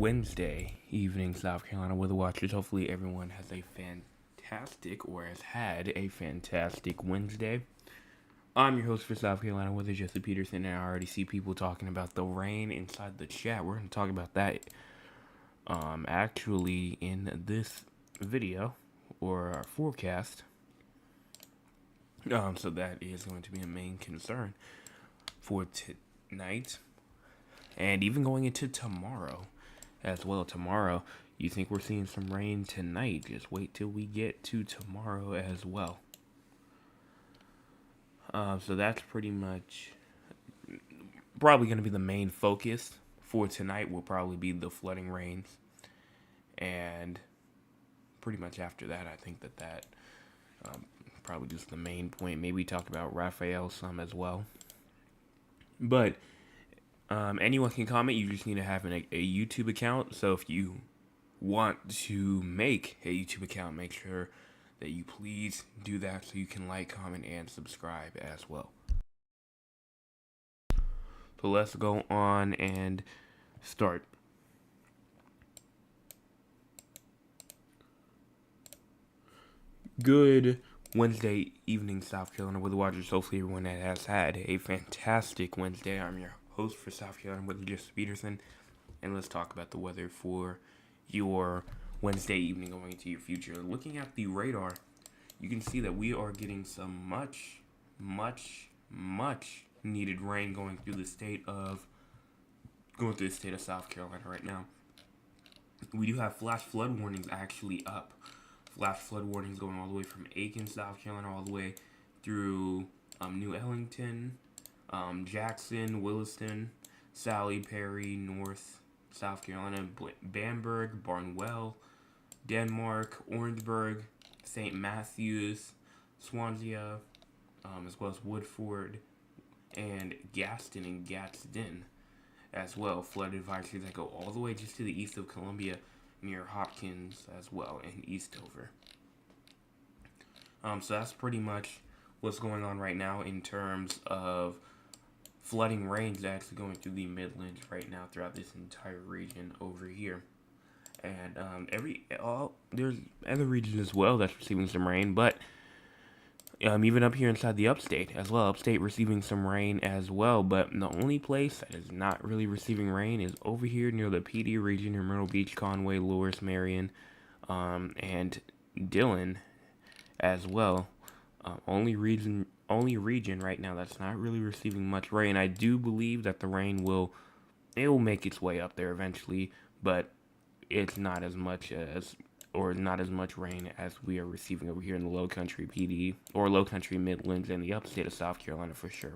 Wednesday evening, South Carolina Weather Watchers. Hopefully, everyone has a fantastic or has had a fantastic Wednesday. I'm your host for South Carolina Weather, Jesse Peterson, and I already see people talking about the rain inside the chat. We're going to talk about that actually in this video or our forecast. So that is going to be a main concern for tonight and even going into tomorrow as well. Tomorrow, you think we're seeing some rain tonight? Just wait till we get to tomorrow as well. So that's pretty much probably going to be the main focus for tonight. Will probably be the flooding rains, and pretty much after that, I think that probably just the main point. Maybe talk about Raphael some as well. But anyone can comment. You just need to have a YouTube account. So if you want to make a YouTube account, make sure that you please do that so you can like, comment, and subscribe as well. So let's go on and start. Good Wednesday evening, South Carolina Weather Watchers. Hopefully everyone that has had a fantastic Wednesday. I'm your host for South Carolina Weather, Jesse Peterson, and let's talk about the weather for your Wednesday evening going into your future. Looking at the radar, you can see that we are getting some much needed rain going through the state of South Carolina right now. We do have flash flood warnings actually up. Flash flood warnings going all the way from Aiken, South Carolina, all the way through New Ellington, Jackson, Williston, Sally, Perry, North South Carolina, Bamberg, Barnwell, Denmark, Orangeburg, St. Matthews, Swansea, as well as Woodford, and Gaston and Gadsden as well. Flood advisories that go all the way just to the east of Columbia near Hopkins as well and Eastover. So that's pretty much what's going on right now in terms of flooding rains actually going through the Midlands right now throughout this entire region over here. And there's other regions as well that's receiving some rain, but even up here inside the upstate as well. Upstate receiving some rain as well, but the only place that is not really receiving rain is over here near the PD region, near Myrtle Beach, Conway, Loris, Marion, and Dillon as well. Only region right now that's not really receiving much rain. I do believe that the rain will make its way up there eventually, but it's not as much rain as we are receiving over here in the Low Country PD or Low Country Midlands and the upstate of South Carolina for sure.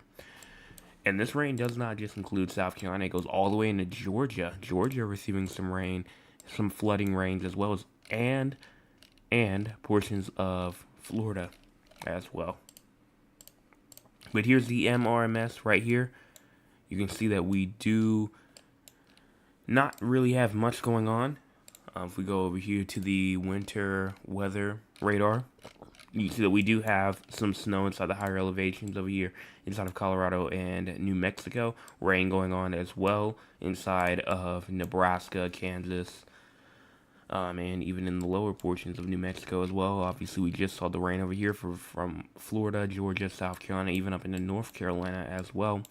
And this rain does not just include South Carolina; it goes all the way into Georgia. Georgia receiving some rain, some flooding rains as well as and portions of Florida as well. But here's the MRMS right here. You can see that we do not really have much going on. If we go over here to the winter weather radar, you can see that we do have some snow inside the higher elevations over here inside of Colorado and New Mexico. Rain going on as well inside of Nebraska, Kansas, and even in the lower portions of New Mexico as well. Obviously, we just saw the rain over here from Florida, Georgia, South Carolina, even up into North Carolina as well.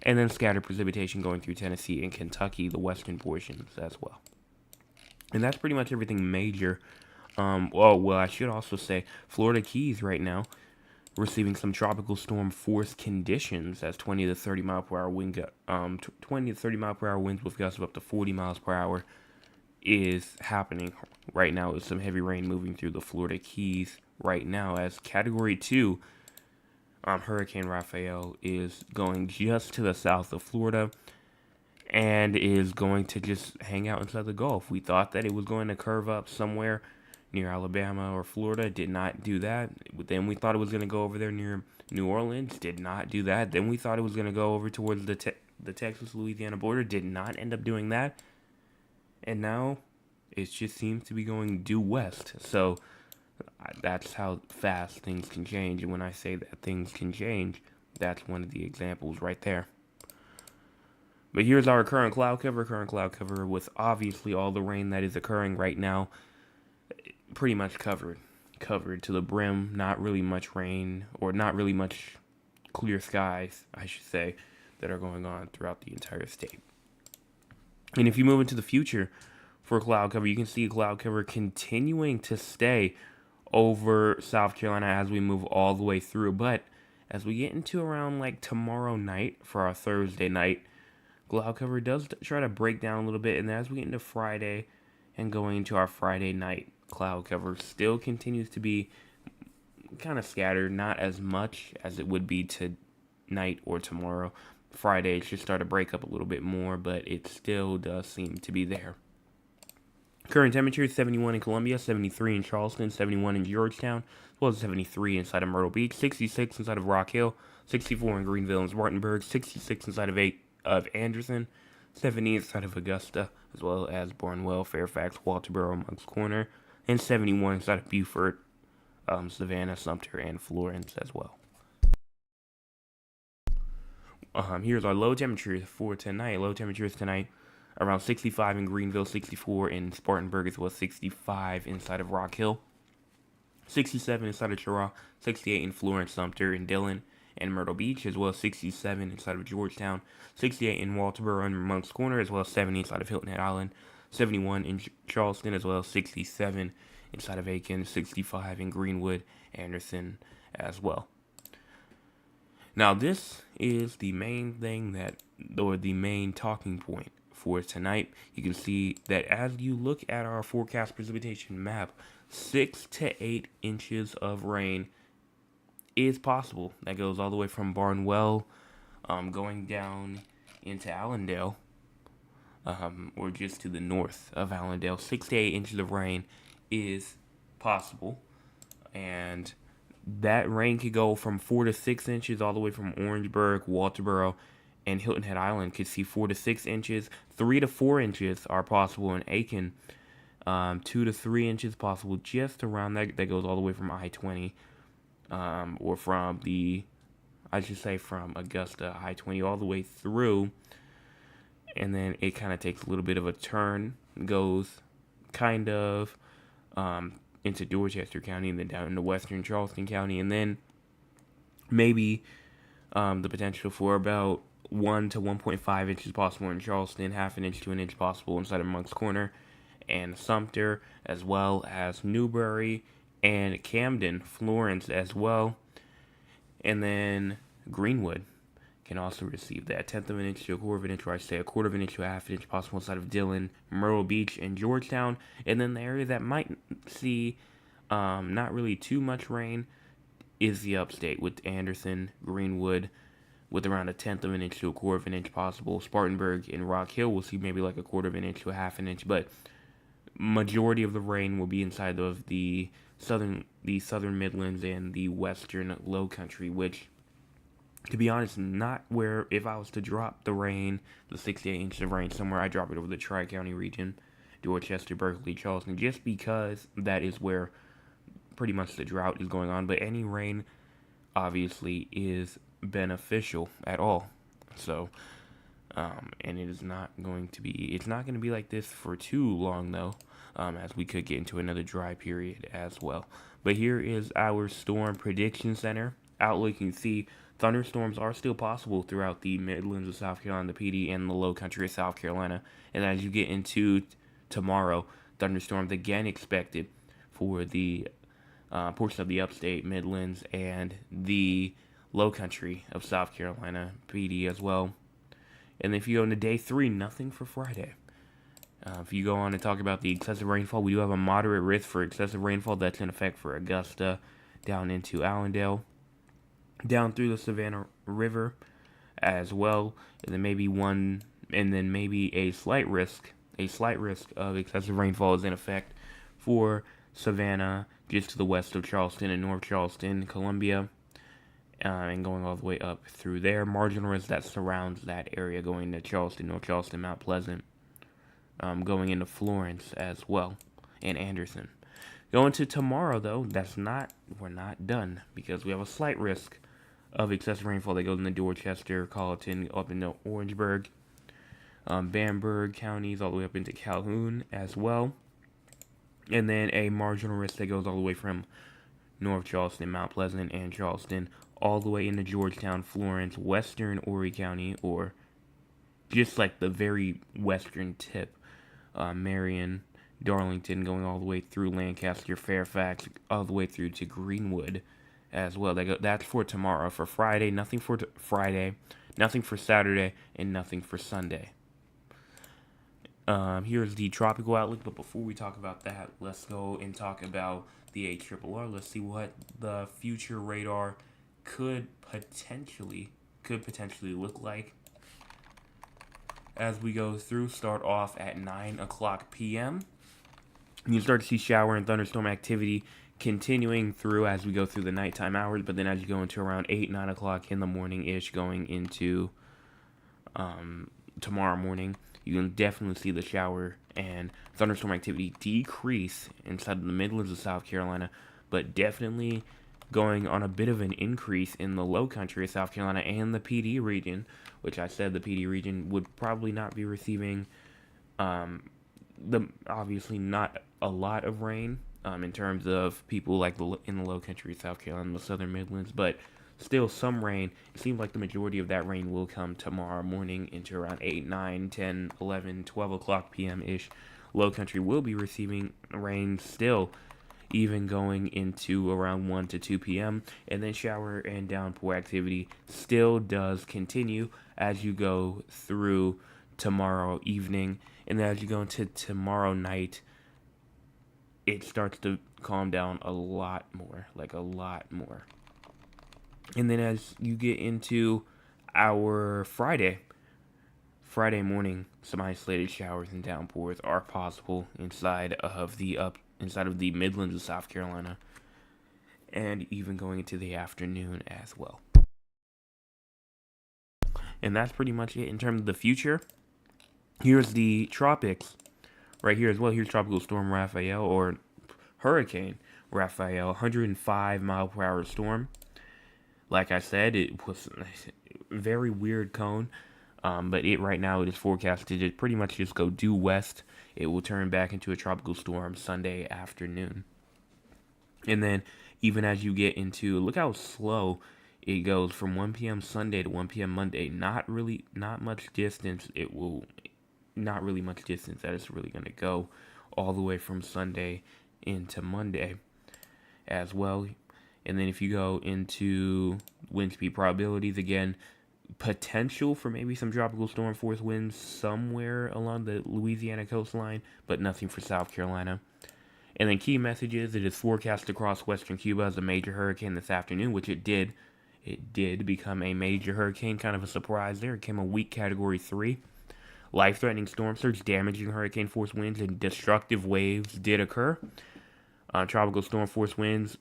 And then scattered precipitation going through Tennessee and Kentucky, the western portions as well. And that's pretty much everything major. Well, I should also say Florida Keys right now receiving some tropical storm force conditions as 20 to 30 mile per hour wind, 20 to 30 mile per hour winds with gusts of up to 40 miles per hour is happening right now with some heavy rain moving through the Florida Keys right now as Category 2 Hurricane Raphael is going just to the south of Florida and is going to just hang out inside the Gulf. We thought that it was going to curve up somewhere near Alabama or Florida. Did not do that. Then we thought it was going to go over there near New Orleans. Did not do that. Then we thought it was going to go over towards the Texas-Louisiana border. Did not end up doing that. And now it just seems to be going due west. So that's how fast things can change. And when I say that things can change, that's one of the examples right there. But here's our current cloud cover. Current cloud cover with obviously all the rain that is occurring right now, pretty much covered to the brim. Not really much rain, or not really much clear skies, I should say, that are going on throughout the entire state. And if you move into the future for cloud cover, you can see cloud cover continuing to stay over South Carolina as we move all the way through. But as we get into around like tomorrow night for our Thursday night, cloud cover does try to break down a little bit. And as we get into Friday and going into our Friday night, cloud cover still continues to be kind of scattered, not as much as it would be tonight or tomorrow. Friday it should start to break up a little bit more, but it still does seem to be there. Current temperature is 71 in Columbia, 73 in Charleston, 71 in Georgetown, as well as 73 inside of Myrtle Beach, 66 inside of Rock Hill, 64 in Greenville and Spartanburg, 66 inside of Anderson, 70 inside of Augusta, as well as Barnwell, Fairfax, Walterboro, Moncks Corner, and 71 inside of Beaufort, Savannah, Sumter, and Florence as well. Here's our low temperatures for tonight. Low temperatures tonight around 65 in Greenville, 64 in Spartanburg, as well as 65 inside of Rock Hill, 67 inside of Cheraw, 68 in Florence, Sumter, and Dillon, and Myrtle Beach, as well as 67 inside of Georgetown, 68 in Walterboro and Moncks Corner, as well as 70 inside of Hilton Head Island, 71 in Charleston, as well as 67 inside of Aiken, 65 in Greenwood, Anderson as well. Now, this is the main thing the main talking point for tonight. You can see that as you look at our forecast precipitation map, 6 to 8 inches of rain is possible. That goes all the way from Barnwell, going down into Allendale, or just to the north of Allendale. 6 to 8 inches of rain is possible, and that rain could go from 4 to 6 inches all the way from Orangeburg, Walterboro, and Hilton Head Island. Could see 4 to 6 inches. 3 to 4 inches are possible in Aiken. 2 to 3 inches possible just around that. That goes all the way from I-20, or from from Augusta, I-20, all the way through. And then it kind of takes a little bit of a turn, goes kind of into Dorchester County, and then down into western Charleston County, and then maybe the potential for about 1 to 1.5 inches possible in Charleston, half an inch to an inch possible inside of Moncks Corner and Sumter, as well as Newberry and Camden, Florence as well, and then Greenwood can also receive that 1/10 of an inch to a quarter of an inch, or I say a quarter of an inch to a half an inch possible inside of Dillon, Myrtle Beach, and Georgetown. And then the area that might see not really too much rain is the upstate, with Anderson, Greenwood, with around a 1/10 of an inch to a quarter of an inch possible. Spartanburg and Rock Hill will see maybe like a quarter of an inch to a half an inch, but majority of the rain will be inside of the southern Midlands and the western Low Country, which, to be honest, not where, if I was to drop the rain, the 6 to 8 inches of rain somewhere, I drop it over the Tri-County region, Dorchester, Berkeley, Charleston, just because that is where pretty much the drought is going on. But any rain, obviously, is beneficial at all. So, and it's not going to be like this for too long, though, as we could get into another dry period as well. But here is our Storm Prediction Center outlook. You can see thunderstorms are still possible throughout the Midlands of South Carolina, the PD, and the Low Country of South Carolina. And as you get into tomorrow, thunderstorms again expected for the portion of the upstate, Midlands, and the Low Country of South Carolina, PD as well. And if you go into day 3, nothing for Friday. If you go on and talk about the excessive rainfall, we do have a moderate risk for excessive rainfall that's in effect for Augusta, down into Allendale, down through the Savannah River as well, and then maybe a slight risk of excessive rainfall is in effect for Savannah, just to the west of Charleston and North Charleston, Columbia, and going all the way up through there. Marginal risk that surrounds that area, going to Charleston, North Charleston, Mount Pleasant, going into Florence as well, and Anderson. Going to tomorrow, though, we're not done, because we have a slight risk of excessive rainfall that goes into Dorchester, Colleton, up into Orangeburg, Bamberg counties all the way up into Calhoun as well. And then a marginal risk that goes all the way from North Charleston, Mount Pleasant, and Charleston, all the way into Georgetown, Florence, western Horry County, or just like the very western tip, Marion, Darlington, going all the way through Lancaster, Fairfax, all the way through to Greenwood as well. That's for tomorrow. For Friday, nothing for Friday, nothing for Saturday, and nothing for Sunday. Here's the tropical outlook, but before we talk about that, let's go and talk about the ARRR. Let's see what the future radar could potentially look like as we go through. Start off at 9 o'clock p.m. You start to see shower and thunderstorm activity continuing through as we go through the nighttime hours, but then as you go into around 8, 9 o'clock in the morning-ish, going into tomorrow morning, you can definitely see the shower and thunderstorm activity decrease inside of the Midlands of South Carolina, but definitely going on a bit of an increase in the low country of South Carolina and the PD region, which I said the PD region would probably not be receiving obviously not a lot of rain in terms of people like in the low country of South Carolina and the southern Midlands, but still some rain. It seems like the majority of that rain will come tomorrow morning into around 8, 9, 10, 11, 12 o'clock p.m.-ish. Low country will be receiving rain still, even going into around 1 to 2 p.m. And then shower and downpour activity still does continue as you go through tomorrow evening. And then as you go into tomorrow night, it starts to calm down a lot more, like a lot more. And then as you get into our Friday morning, some isolated showers and downpours are possible inside of the Midlands of South Carolina, and even going into the afternoon as well. And that's pretty much it in terms of the future. Here's the tropics right here as well. Here's Tropical Storm Raphael, or Hurricane Raphael, 105 mile per hour storm. Like I said, it was a very weird cone, but right now it is forecasted to pretty much just go due west. It will turn back into a tropical storm Sunday afternoon. And then even as you get into, look how slow it goes from 1 p.m. Sunday to 1 p.m. Monday. Not much distance. Not really much distance that it's really going to go all the way from Sunday into Monday as well. And then if you go into wind speed probabilities, again, potential for maybe some tropical storm force winds somewhere along the Louisiana coastline, but nothing for South Carolina. And then key messages: it is forecast to cross western Cuba as a major hurricane this afternoon, which it did. It did become a major hurricane, kind of a surprise there. It came a weak Category 3. Life-threatening storm surge, damaging hurricane force winds, and destructive waves did occur. Tropical storm force winds,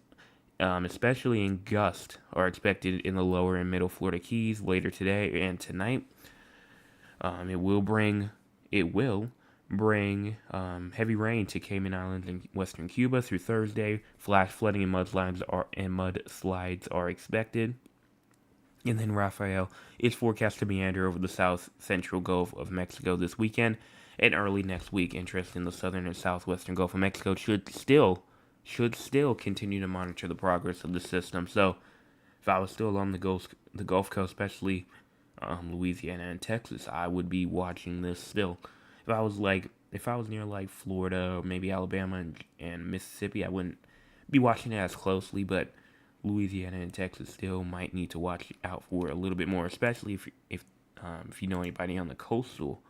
especially in gust, are expected in the lower and middle Florida Keys later today and tonight. It will bring heavy rain to Cayman Islands and western Cuba through Thursday. Flash flooding and mudslides are expected. And then Raphael is forecast to meander over the south-central Gulf of Mexico this weekend and early next week. Interest in the southern and southwestern Gulf of Mexico should still continue to monitor the progress of the system. So if I was still along the Gulf Coast, especially Louisiana and Texas, I would be watching this still. If I was near like Florida or maybe Alabama and Mississippi, I wouldn't be watching it as closely, but Louisiana and Texas still might need to watch out for a little bit more, especially if you know anybody on the coastal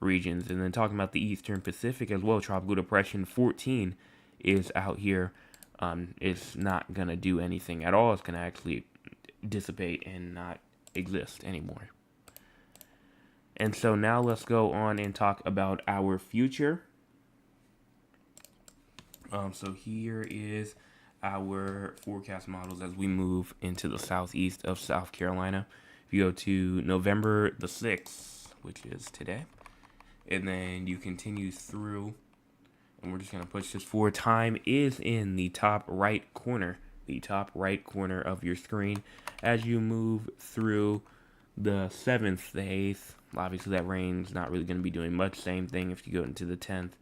regions. And then talking about the Eastern Pacific as well, Tropical Depression 14 is out here. It's not gonna do anything at all. It's gonna actually dissipate and not exist anymore. And so now let's go on and talk about our future. So here is our forecast models as we move into the southeast of South Carolina. If you go to November the 6th, which is today, and then you continue through, and we're just going to push this forward. Time is in the top right corner of your screen. As you move through the 7th, the 8th, obviously that rain's not really going to be doing much. Same thing if you go into the 10th,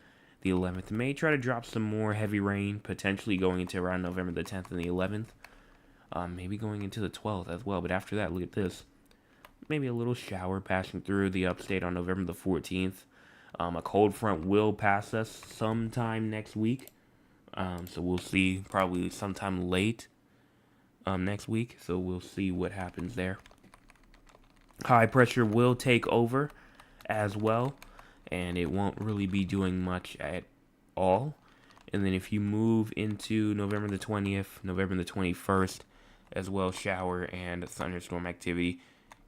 the 11th. May try to drop some more heavy rain, potentially going into around November the 10th and the 11th. Maybe going into the 12th as well. But after that, look at this. Maybe a little shower passing through the upstate on November the 14th. A cold front will pass us sometime next week. So we'll see probably sometime late next week. So we'll see what happens there. High pressure will take over as well, and it won't really be doing much at all. And then if you move into November the 20th, November the 21st, as well, shower and thunderstorm activity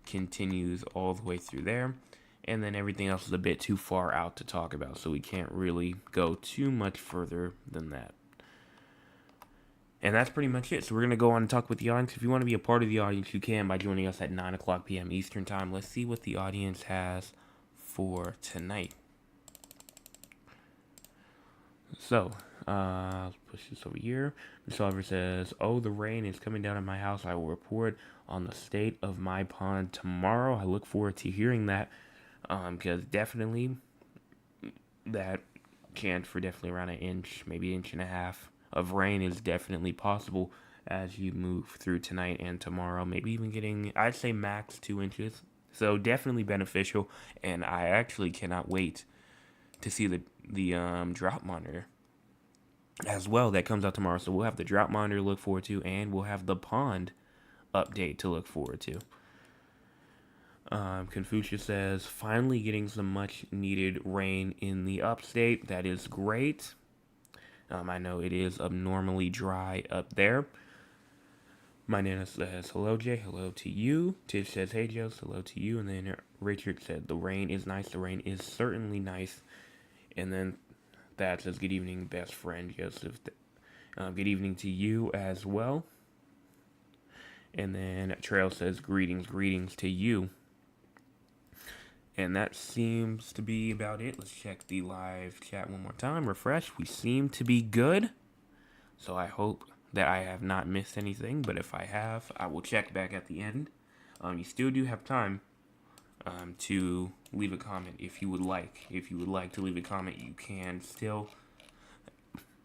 continues all the way through there. And then everything else is a bit too far out to talk about, so we can't really go too much further than that. And that's pretty much it. So we're going to go on and talk with the audience. If you want to be a part of the audience, you can by joining us at 9 o'clock p.m. Eastern Time. Let's see what the audience has for tonight. So, let's push this over here. Mr. Oliver says, "Oh, the rain is coming down at my house. I will report on the state of my pond tomorrow." I look forward to hearing that, because definitely that chance for definitely around an inch, maybe inch and a half of rain is definitely possible as you move through tonight and tomorrow. Maybe even getting, I'd say max 2 inches. So definitely beneficial, and I actually cannot wait to see the drought monitor as well that comes out tomorrow. So we'll have the drought monitor to look forward to, and we'll have the pond update to look forward to. Confucius says, "Finally getting some much needed rain in the upstate. That is great. I know it is abnormally dry up there." My Nana says, "Hello, Jay. Hello to you." Tish says, "Hey, Joe. Hello to you." And then Richard said, "The rain is nice. The rain is certainly nice." And then that says, "Good evening, best friend Joseph. Good evening to you as well." And then Trail says, greetings to you." And that seems to be about it. Let's check the live chat one more time. Refresh. We seem to be good. So I hope that I have not missed anything. But if I have, I will check back at the end. You still do have time to leave a comment if you would like. If you would like to leave a comment, you can still.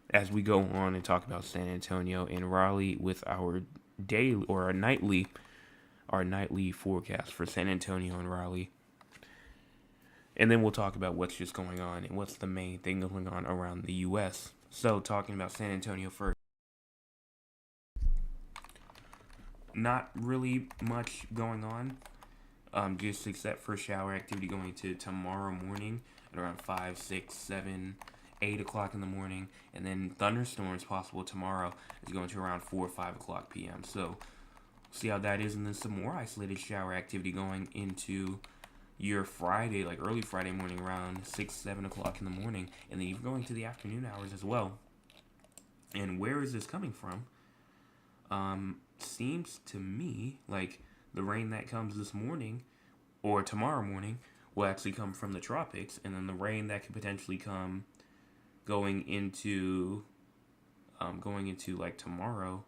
As we go on and talk about San Antonio and Raleigh with our daily or our nightly forecast for San Antonio and Raleigh. And then we'll talk about what's just going on and what's the main thing going on around the U.S. So, talking about San Antonio first. Not really much going on, just except for shower activity going to tomorrow morning at around 5, 6, 7, 8 o'clock in the morning. And then thunderstorms possible tomorrow is going to around 4 or 5 o'clock p.m. So, see how that is. And then some more isolated shower activity going into your Friday, like early Friday morning around 6, 7 o'clock in the morning, and then even going to the afternoon hours as well. And where is this coming from? Seems to me like the rain that comes this morning or tomorrow morning will actually come from the tropics, and then the rain that could potentially come going into like tomorrow,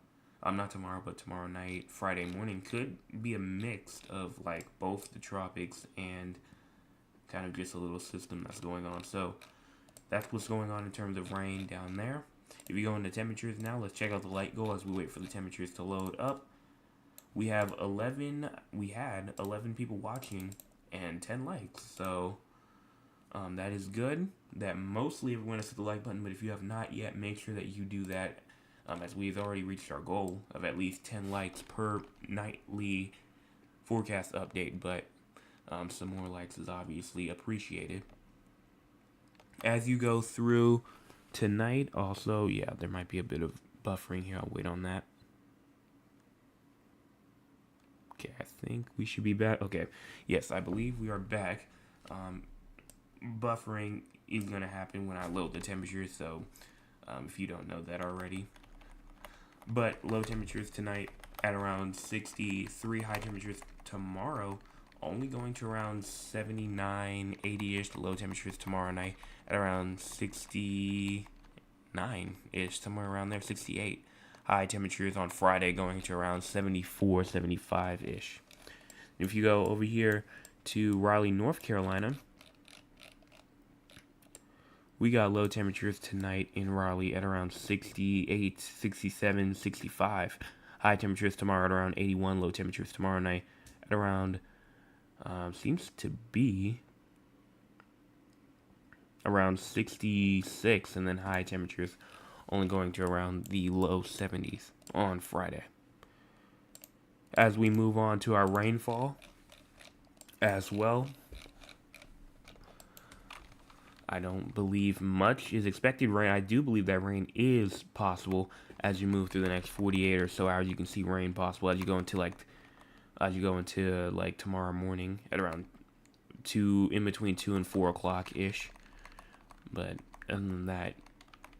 not tomorrow, but tomorrow night, Friday morning, could be a mix of like both the tropics and kind of just a little system that's going on. So that's what's going on in terms of rain down there. If you go into temperatures now, let's check out the light goal as we wait for the temperatures to load up. We had 11 people watching and 10 likes. So that is good. That mostly everyone has hit the like button, but if you have not yet, make sure that you do that. As we've already reached our goal of at least 10 likes per nightly forecast update, but some more likes is obviously appreciated. As you go through tonight, also, yeah, there might be a bit of buffering here. I'll wait on that. Okay, I think we should be back. Okay, yes, I believe we are back. Buffering is going to happen when I load the temperatures, so if you don't know that already. But low temperatures tonight at around 63, high temperatures tomorrow only going to around 79, 80-ish. Low temperatures tomorrow night at around 69-ish, somewhere around there, 68. High temperatures on Friday going to around 74, 75-ish. If you go over here to Raleigh, North Carolina, we got low temperatures tonight in Raleigh at around 68, 67, 65. High temperatures tomorrow at around 81. Low temperatures tomorrow night at around, seems to be around 66. And then high temperatures only going to around the low 70s on Friday. As we move on to our rainfall as well, I don't believe much is expected rain. I do believe that rain is possible as you move through the next 48 or so hours. You can see rain possible as you go into like tomorrow morning at around in between 2 and 4 o'clock ish. But other than that,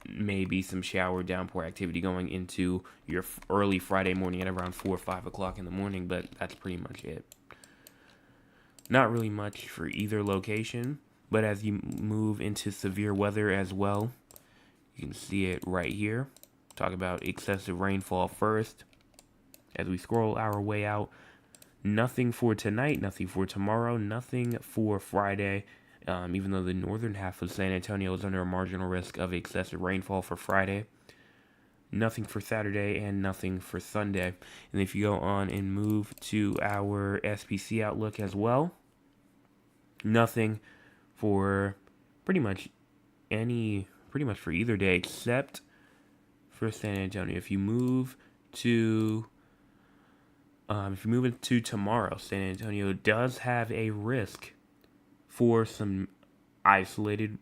maybe some shower downpour activity going into your early Friday morning at around 4 or 5 o'clock in the morning, but that's pretty much it. Not really much for either location, but as you move into severe weather as well, you can see it right here. Talk about excessive rainfall first. As we scroll our way out, nothing for tonight, nothing for tomorrow, nothing for Friday. Even though the northern half of San Antonio is under a marginal risk of excessive rainfall for Friday. Nothing for Saturday and nothing for Sunday. And if you go on and move to our SPC outlook as well, nothing for pretty much for either day except for San Antonio. If you move into tomorrow, San Antonio does have a risk for some isolated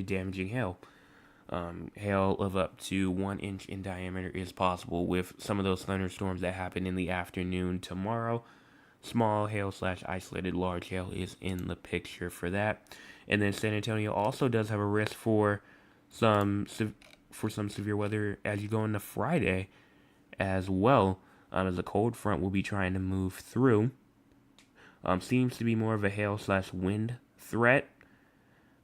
damaging hail. Hail of up to 1 inch in diameter is possible with some of those thunderstorms that happen in the afternoon tomorrow. Small hail / isolated large hail is in the picture for that. And then San Antonio also does have a risk for some severe weather as you go into Friday as well, as a cold front will be trying to move through. Seems to be more of a hail / wind threat.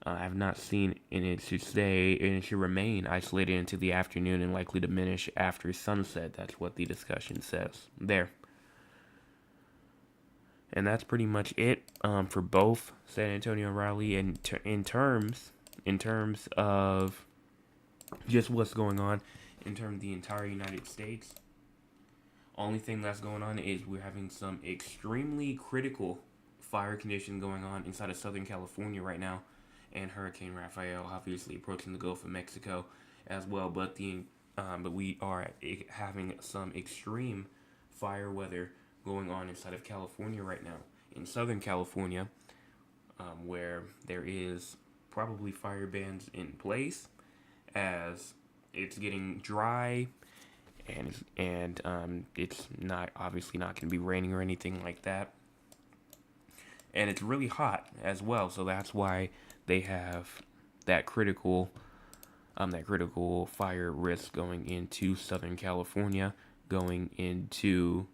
I have not seen, and it should remain isolated into the afternoon and likely diminish after sunset. That's what the discussion says there. And that's pretty much it for both San Antonio and Raleigh. And in terms of just what's going on in terms of the entire United States, only thing that's going on is we're having some extremely critical fire conditions going on inside of Southern California right now, and Hurricane Rafael obviously approaching the Gulf of Mexico as well. But we are having some extreme fire weather going on inside of California right now. In Southern California, where there is probably fire bans in place as it's getting dry. And it's not obviously not going to be raining or anything like that, and it's really hot as well. So that's why they have that critical fire risk going into Southern California, going into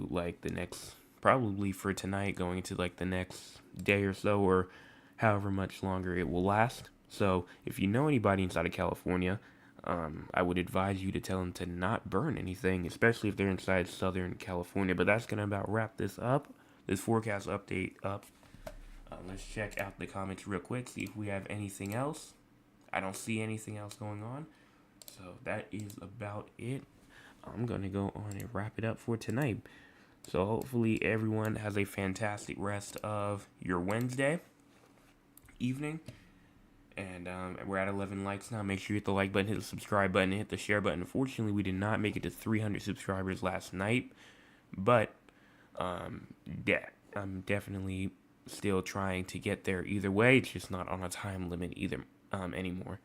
like the next, probably for tonight, going into like the next day or so, or however much longer it will last. So if you know anybody inside of California, I would advise you to tell them to not burn anything, especially if they're inside Southern California. But that's going to about wrap this forecast update up. Let's check out the comments real quick, see if we have anything else. I don't see anything else going on. So that is about it. I'm going to go on and wrap it up for tonight. So hopefully everyone has a fantastic rest of your Wednesday evening. And we're at 11 likes now. Make sure you hit the like button, hit the subscribe button, and hit the share button. Unfortunately, we did not make it to 300 subscribers last night. But I'm definitely still trying to get there either way. It's just not on a time limit anymore.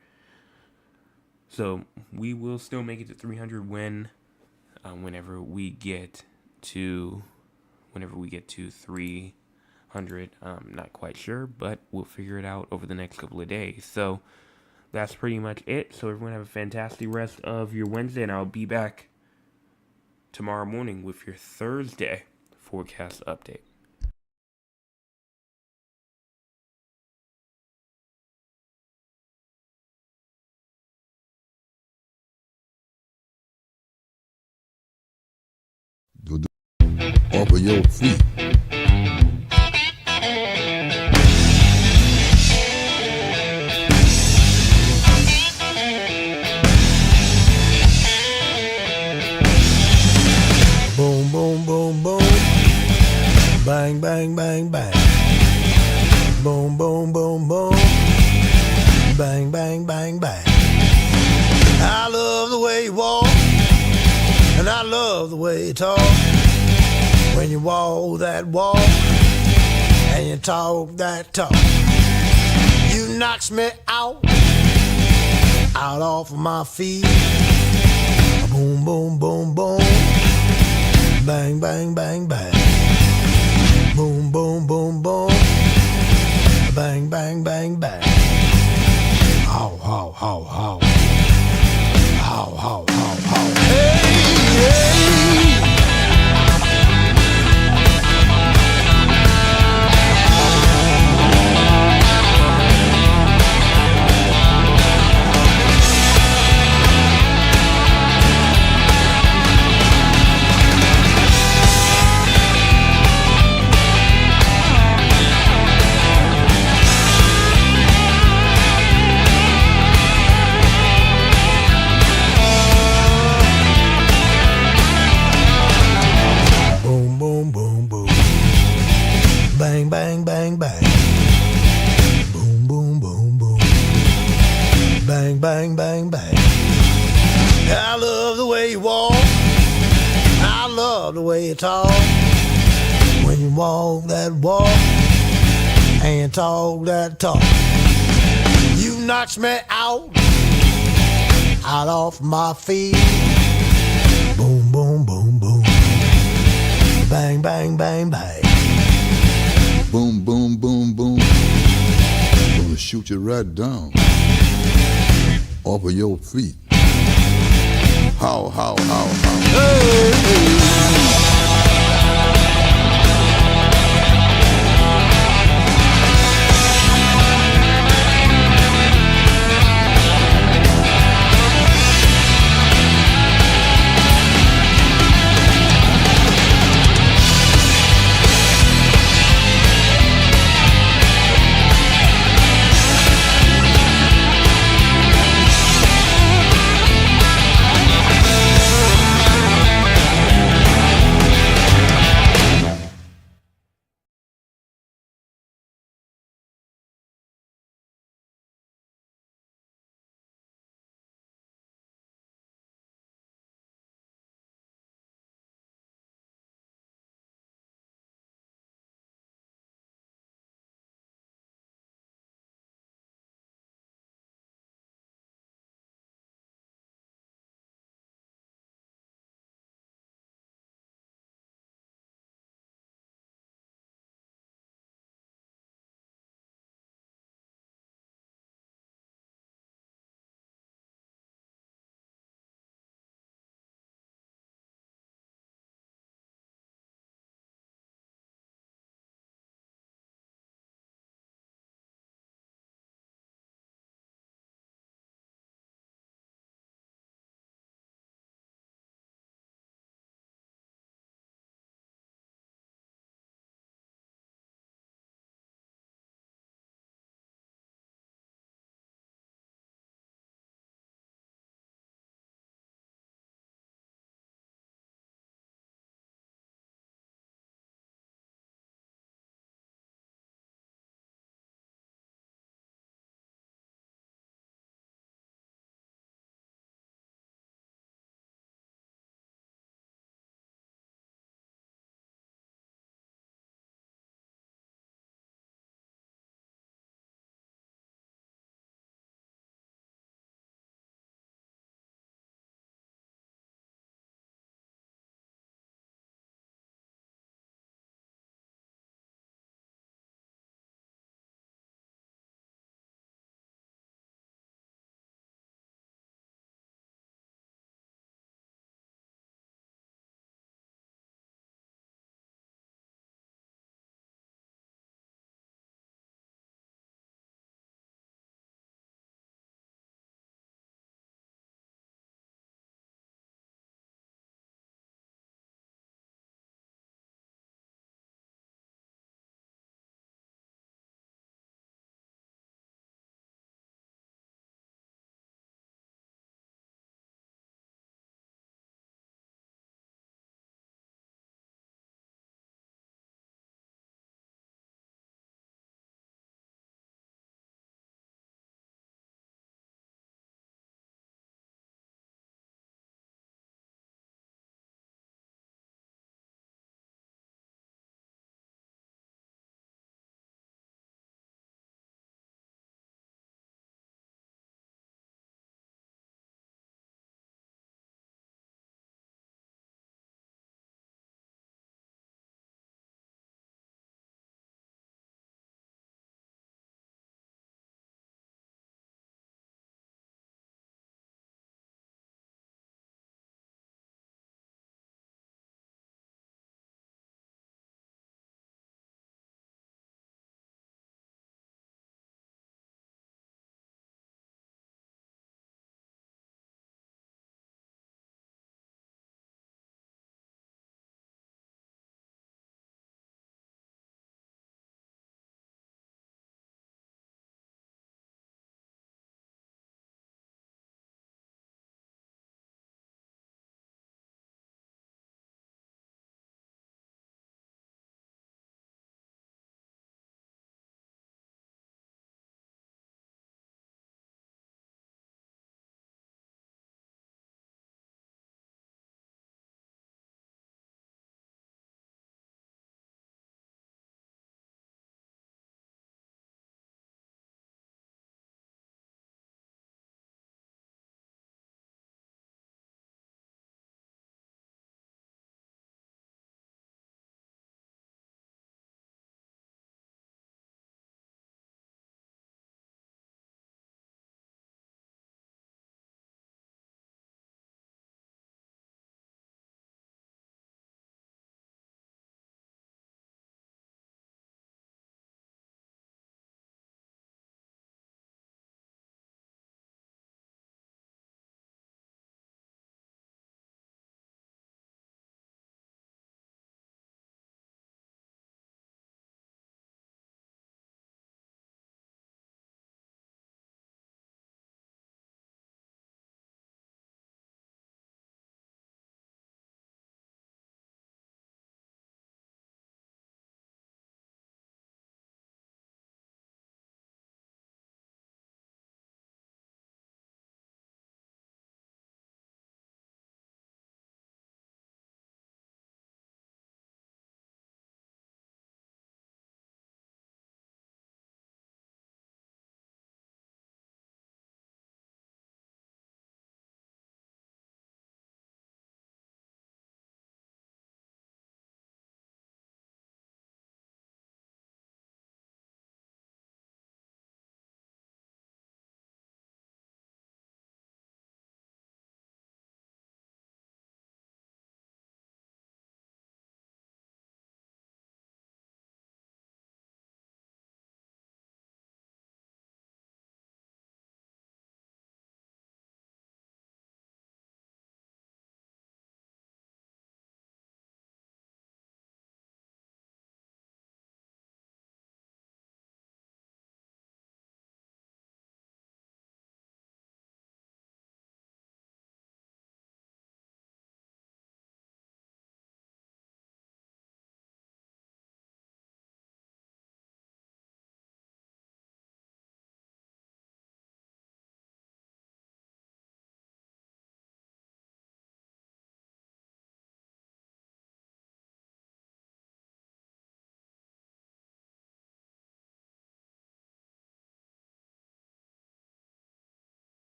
So we will still make it to 300 whenever we get to 300. Not quite sure, but we'll figure it out over the next couple of days. So that's pretty much it. So everyone have a fantastic rest of your Wednesday, and I'll be back tomorrow morning with your Thursday forecast update. off of your feet. Boom, boom, boom, boom. Bang, bang, bang, bang. Boom, boom, boom, boom. Bang, bang, bang, bang. I love the way you walk, and I love the way you talk. When you walk that walk, and you talk that talk, you knocks me out off of my feet. Boom, boom, boom, boom. Bang, bang, bang, bang. Boom, boom, boom, boom. Bang, bang, bang, bang. How, how, how, how. How, how, how, how. Hey, hey. Bang, bang, bang, bang. Boom, boom, boom, boom. Bang, bang, bang, bang. I love the way you walk. I love the way you talk. When you walk that walk and you talk that talk, you knocks me out off my feet. Boom, boom, boom, boom. Bang, bang, bang, bang. Boom, boom, boom, boom. Gonna shoot you right down off of your feet. How, how, how, how. Hey, hey.